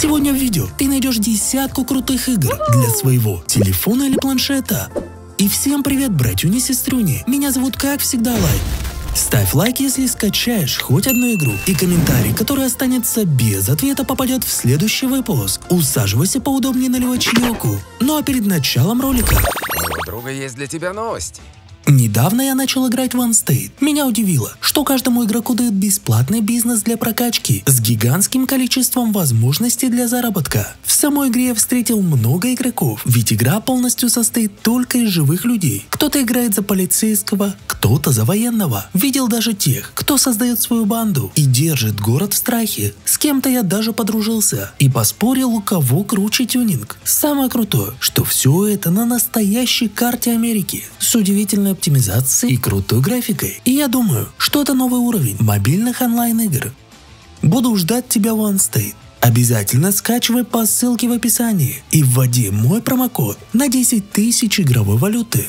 Сегодня в видео ты найдешь десятку крутых игр для своего телефона или планшета. И всем привет, братюни и сестрюни, меня зовут как всегда Лайк. Ставь лайк, если скачаешь хоть одну игру, и комментарий, который останется без ответа, попадет в следующий выпуск. Усаживайся поудобнее, наливай чайку. Ну а перед началом ролика... У друга есть для тебя новости. Недавно я начал играть в OneState. Меня удивило, что каждому игроку дают бесплатный бизнес для прокачки с гигантским количеством возможностей для заработка. В самой игре я встретил много игроков, ведь игра полностью состоит только из живых людей. Кто-то играет за полицейского, кто-то за военного. Видел даже тех, кто создает свою банду и держит город в страхе. С кем-то я даже подружился и поспорил, у кого круче тюнинг. Самое крутое, что все это на настоящей карте Америки с удивительной оптимизацией и крутой графикой. И я думаю, что это новый уровень мобильных онлайн-игр. Буду ждать тебя в OneState. Обязательно скачивай по ссылке в описании и вводи мой промокод на 10 тысяч игровой валюты.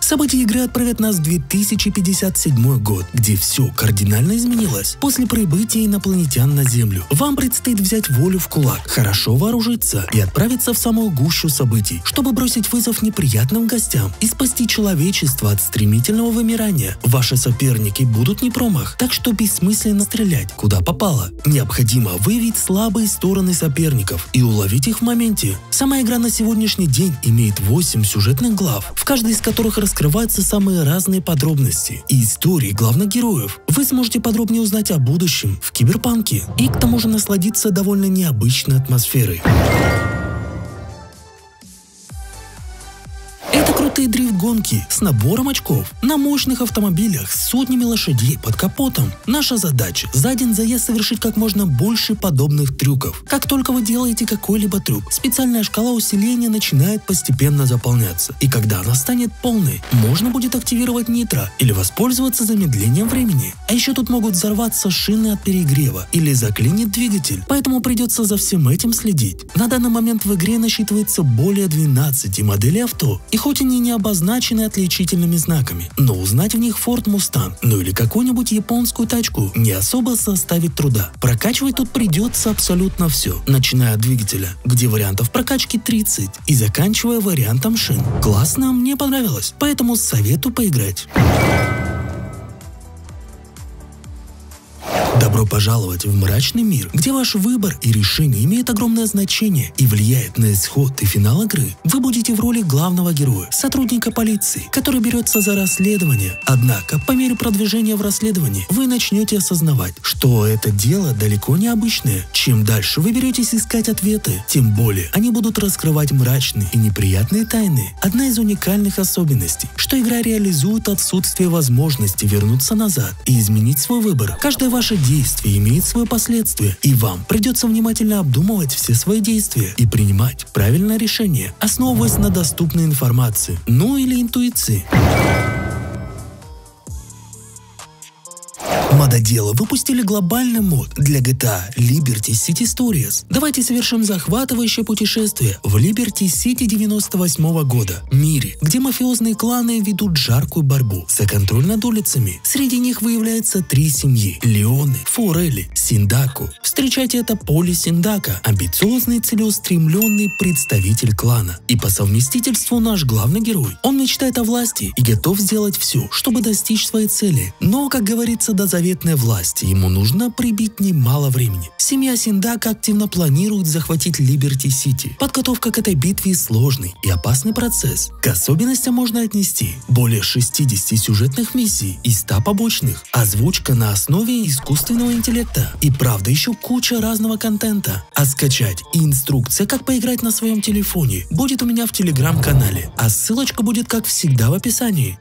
События игры отправят нас в 2057 год, где все кардинально изменилось. После прибытия инопланетян на Землю вам предстоит взять волю в кулак, хорошо вооружиться и отправиться в самую гущу событий, чтобы бросить вызов неприятным гостям и спасти человечество от стремительного вымирания. Ваши соперники будут не промах, так что бессмысленно стрелять, куда попало. Необходимо выявить слабые стороны соперников и уловить их в моменте. Сама игра на сегодняшний день имеет 8 сюжетных глав, в каждой из которых раскрываются самые разные подробности и истории главных героев. Вы сможете подробнее узнать о будущем в киберпанке и к тому же насладиться довольно необычной атмосферой. Это крутые дрифт-гонки с набором очков на мощных автомобилях с сотнями лошадей под капотом. Наша задача за один заезд совершить как можно больше подобных трюков. Как только вы делаете какой-либо трюк, специальная шкала усиления начинает постепенно заполняться. И когда она станет полной, можно будет активировать нитро или воспользоваться замедлением времени. А еще тут могут взорваться шины от перегрева или заклинит двигатель, поэтому придется за всем этим следить. На данный момент в игре насчитывается более 12 моделей авто. И хоть они не обозначены отличительными знаками, но узнать в них Ford Mustang, ну или какую-нибудь японскую тачку не особо составит труда. Прокачивать тут придется абсолютно все, начиная от двигателя, где вариантов прокачки 30, и заканчивая вариантом шин. Классно, мне понравилось, поэтому советую поиграть. Добро пожаловать в мрачный мир, где ваш выбор и решение имеют огромное значение и влияет на исход и финал игры. Вы будете в роли главного героя, сотрудника полиции, который берется за расследование. Однако, по мере продвижения в расследовании, вы начнете осознавать, что это дело далеко не обычное. Чем дальше вы беретесь искать ответы, тем более они будут раскрывать мрачные и неприятные тайны. Одна из уникальных особенностей, что игра реализует отсутствие возможности вернуться назад и изменить свой выбор. Каждое ваше действие имеет свои последствия, и вам придется внимательно обдумывать все свои действия и принимать правильное решение, основываясь на доступной информации, ну или интуиции. Мододелы выпустили глобальный мод для GTA Liberty City Stories. Давайте совершим захватывающее путешествие в Liberty City 98 года, мире, где мафиозные кланы ведут жаркую борьбу за контроль над улицами. Среди них выявляются 3 семьи – Леоне, Форелли, Синдаку. Встречайте, это Поли Синдака, амбициозный, целеустремленный представитель клана. И по совместительству наш главный герой. Он мечтает о власти и готов сделать все, чтобы достичь своей цели. Но, как говорится, до заветной власти ему нужно прибить немало времени. Семья Синдака активно планирует захватить Liberty City. Подготовка к этой битве сложный и опасный процесс. К особенностям можно отнести более 60 сюжетных миссий и 100 побочных, озвучка на основе искусственного интеллекта и, правда, еще куча разного контента. А скачать и инструкция, как поиграть на своем телефоне, будет у меня в телеграм-канале, а ссылочка будет, как всегда, в описании.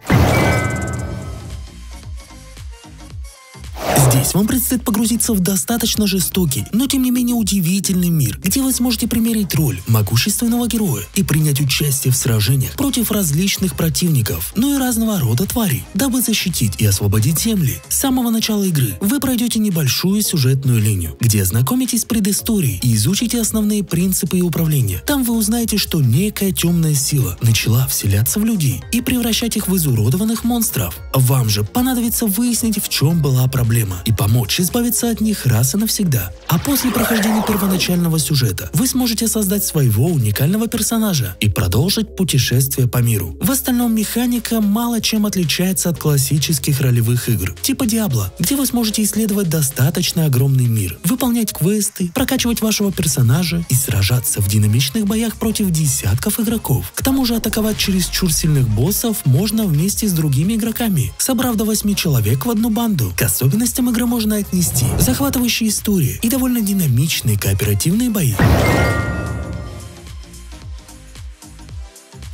Здесь вам предстоит погрузиться в достаточно жестокий, но тем не менее удивительный мир, где вы сможете примерить роль могущественного героя и принять участие в сражениях против различных противников, ну и разного рода тварей, дабы защитить и освободить земли. С самого начала игры вы пройдете небольшую сюжетную линию, где ознакомитесь с предысторией и изучите основные принципы и управления. Там вы узнаете, что некая темная сила начала вселяться в людей и превращать их в изуродованных монстров. Вам же понадобится выяснить, в чем была проблема, и помочь избавиться от них раз и навсегда. А после прохождения первоначального сюжета вы сможете создать своего уникального персонажа и продолжить путешествие по миру. В остальном механика мало чем отличается от классических ролевых игр, типа Diablo, где вы сможете исследовать достаточно огромный мир, выполнять квесты, прокачивать вашего персонажа и сражаться в динамичных боях против десятков игроков. К тому же атаковать чересчур сильных боссов можно вместе с другими игроками, собрав до 8 человек в одну банду. К особенностям игры можно отнести захватывающие истории и довольно динамичные кооперативные бои.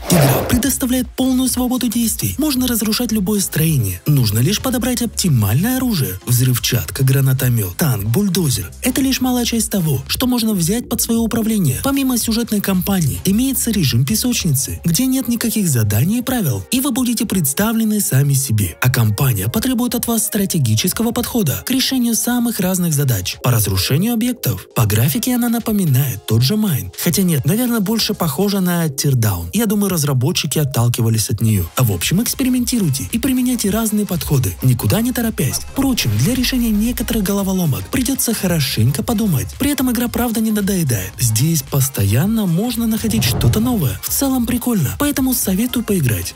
Игра предоставляет полную свободу действий. Можно разрушать любое строение. Нужно лишь подобрать оптимальное оружие. Взрывчатка, гранатомет, танк, бульдозер. Это лишь малая часть того, что можно взять под свое управление. Помимо сюжетной кампании, имеется режим песочницы, где нет никаких заданий и правил, и вы будете представлены сами себе. А кампания потребует от вас стратегического подхода к решению самых разных задач. По разрушению объектов. По графике она напоминает тот же Mine. Хотя нет, наверное, больше похожа на Teardown. Я думаю, разработчики отталкивались от нее. А в общем, экспериментируйте и применяйте разные подходы, никуда не торопясь. Впрочем, для решения некоторых головоломок придется хорошенько подумать. При этом игра правда не надоедает. Здесь постоянно можно находить что-то новое. В целом прикольно, поэтому советую поиграть.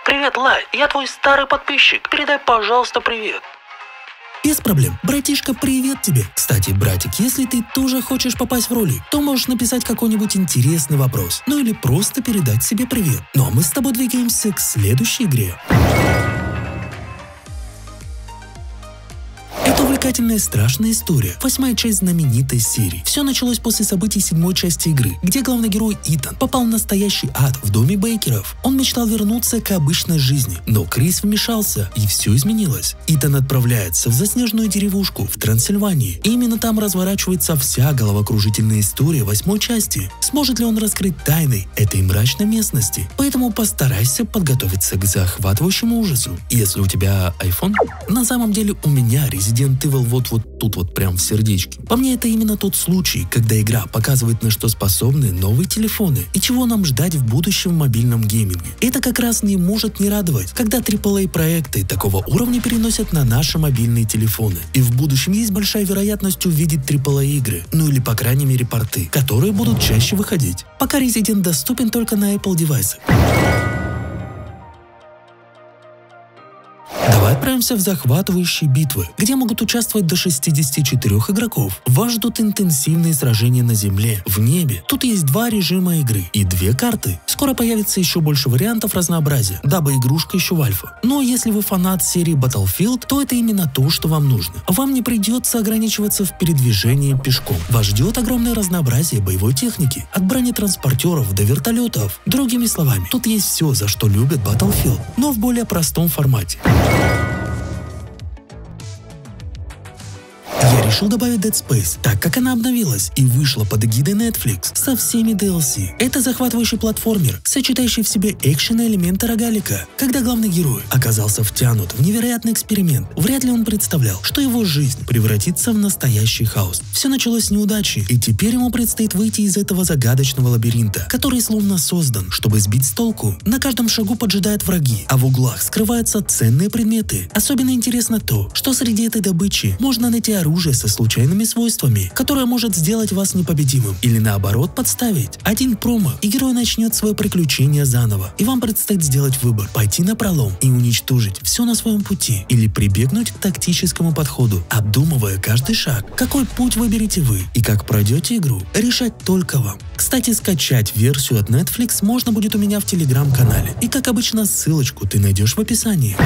Привет, Лай, я твой старый подписчик. Передай, пожалуйста, привет. Без проблем. Братишка, привет тебе. Кстати, братик, если ты тоже хочешь попасть в ролик, то можешь написать какой-нибудь интересный вопрос. Ну или просто передать себе привет. Ну а мы с тобой двигаемся к следующей игре. Это увлекательная и страшная история. 8-я часть знаменитой серии. Все началось после событий 7-й части игры, где главный герой Итан попал в настоящий ад в доме Бейкеров. Он мечтал вернуться к обычной жизни, но Крис вмешался, и все изменилось. Итан отправляется в заснеженную деревушку в Трансильвании, и именно там разворачивается вся головокружительная история 8-й части. Сможет ли он раскрыть тайны этой мрачной местности? Поэтому постарайся подготовиться к захватывающему ужасу. Если у тебя iPhone, на самом деле у меня Resident Evil вот тут вот прям в сердечке. По мне, это именно тот случай, когда игра показывает, на что способны новые телефоны и чего нам ждать в будущем в мобильном гейминге. Это как раз не может не радовать, когда AAA проекты такого уровня переносят на наши мобильные телефоны. И в будущем есть большая вероятность увидеть AAA игры, ну или по крайней мере порты, которые будут чаще выходить. Пока Resident доступен только на Apple девайсах. Давай отправимся в захватывающие битвы, где могут участвовать до 64 игроков. Вас ждут интенсивные сражения на земле, в небе. Тут есть 2 режима игры и 2 карты. Скоро появится еще больше вариантов разнообразия, дабы игрушка еще в альфа. Но если вы фанат серии Battlefield, то это именно то, что вам нужно. Вам не придется ограничиваться в передвижении пешком. Вас ждет огромное разнообразие боевой техники, от бронетранспортеров до вертолетов. Другими словами, тут есть все, за что любят Battlefield, но в более простом формате. Я решил добавить Dead Space, так как она обновилась и вышла под эгидой Netflix со всеми DLC. Это захватывающий платформер, сочетающий в себе экшен и элементы рогалика. Когда главный герой оказался втянут в невероятный эксперимент, вряд ли он представлял, что его жизнь превратится в настоящий хаос. Все началось с неудачи, и теперь ему предстоит выйти из этого загадочного лабиринта, который словно создан, чтобы сбить с толку. На каждом шагу поджидают враги, а в углах скрываются ценные предметы. Особенно интересно то, что среди этой добычи можно найти оружие со случайными свойствами, которое может сделать вас непобедимым или наоборот подставить. Один промах, и герой начнет свое приключение заново, и вам предстоит сделать выбор: пойти напролом и уничтожить все на своем пути, или прибегнуть к тактическому подходу, обдумывая каждый шаг. Какой путь выберете вы и как пройдете игру, решать только вам. Кстати, скачать версию от Netflix можно будет у меня в Telegram-канале, и как обычно ссылочку ты найдешь в описании.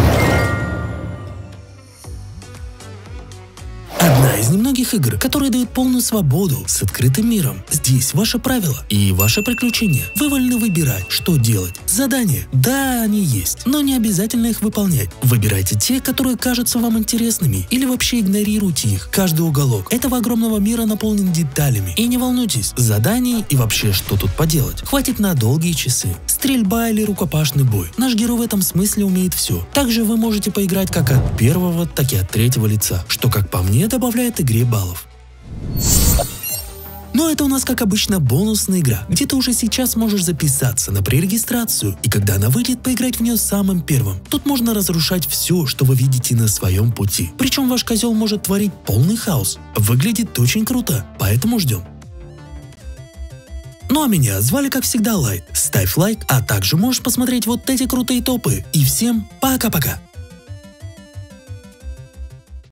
Одна из немногих игр, которые дают полную свободу с открытым миром. Здесь ваши правила и ваши приключения. Вы вольны выбирать, что делать. Задания, да, они есть, но не обязательно их выполнять. Выбирайте те, которые кажутся вам интересными, или вообще игнорируйте их. Каждый уголок этого огромного мира наполнен деталями. И не волнуйтесь, заданий и вообще что тут поделать хватит на долгие часы. Стрельба или рукопашный бой. Наш герой в этом смысле умеет все. Также вы можете поиграть как от первого, так и от третьего лица, что, как по мне, добавляет игре баллов. Но это у нас, как обычно, бонусная игра, где ты уже сейчас можешь записаться на пререгистрацию, и когда она выйдет, поиграть в нее самым первым. Тут можно разрушать все, что вы видите на своем пути. Причем ваш козел может творить полный хаос. Выглядит очень круто, поэтому ждем. Ну а меня звали, как всегда, Лайт. Ставь лайк, а также можешь посмотреть вот эти крутые топы. И всем пока-пока!